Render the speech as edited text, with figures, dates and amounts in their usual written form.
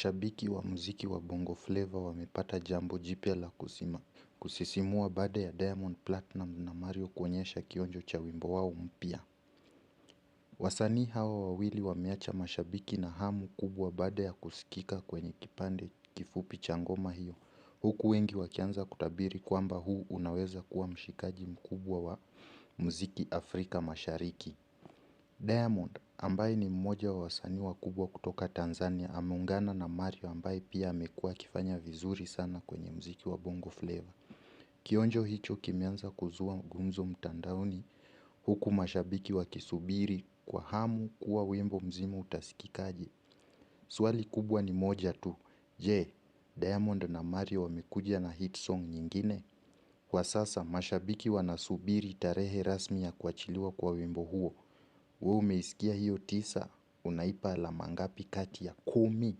Mashabiki wa muziki wa Bongo Flava wamepata jambo jipya la kusisimua baada ya Diamond Platnumz na Mario kuonyesha kionjo cha wimbo wao mpya. Wasanii hawa wawili wameacha mashabiki na hamu kubwa baada ya kusikika kwenye kipande kifupi cha ngoma hiyo. Huku wengi wakianza kutabiri kwamba huu unaweza kuwa mshikaji mkubwa wa muziki Afrika Mashariki. Diamond ambaye ni mmoja wa wasanii wakubwa kutoka Tanzania ameungana na Mario ambaye pia amekuwa akifanya vizuri sana kwenye muziki wa Bongo Flava. Kionjo hicho kimeanza kuzua gumzo mtandaoni huku mashabiki wakisubiri kwa hamu kuwa wimbo mzima utasikikaje. Swali kubwa ni moja tu, je, Diamond na Mario wamekuja na hit song nyingine? Kwa sasa mashabiki wanasubiri tarehe rasmi ya kuachiliwa kwa wimbo huo. Wewe umeisikia hiyo tisa? Unaipa alama ngapi kati ya 10?